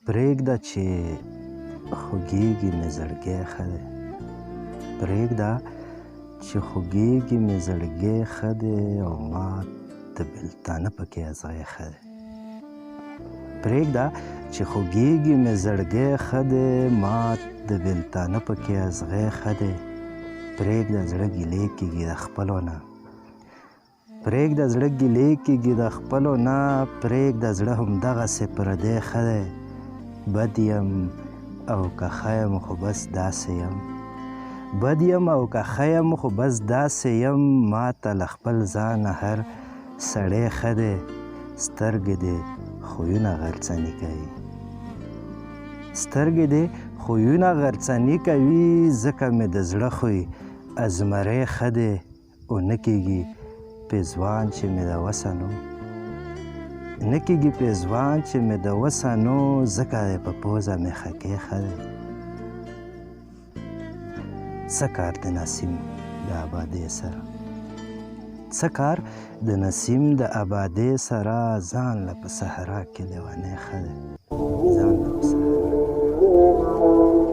پرېږده چې خوږېږي مې زړګی ښه دی پرېږده چې خوږېږي مې زړګی ښه دی او ما د بېلتانه پکې ازغی ښه دی پرېږده چې خوږېږي مې زړګی ښه دی ما د بېلتانه پکې ازغی ښه دی پرېږده زړه ګیلې کېږي د خپلو نه پرېږده زړه ګیلې کېږي د خپلو نه پرېږده زړه همدغسې پردی ښه دی بد یم او که ښه یم خو بس داسې یم بد یم او که ښه یم خو بس داسې یم ما ته له خپل ځانه هر سړی ښه دی سترګې دې خویونه غرڅني کوي سترګې دې خویونه غرڅني کوي ځکه مې د زړه خوی ازمری ښه دی او نه کېږي پېزوان چې مې د وسه نو نه کېږي پېزوان چې مې د وسه نو ځکه دی په پوزه مې خکې ښه دی څه کار د نسیم د آبادۍ سره څه کار د نسیم د آبادۍ سره ځان له په صحرا کې لیونی ښه دی ځان له په صحرا کې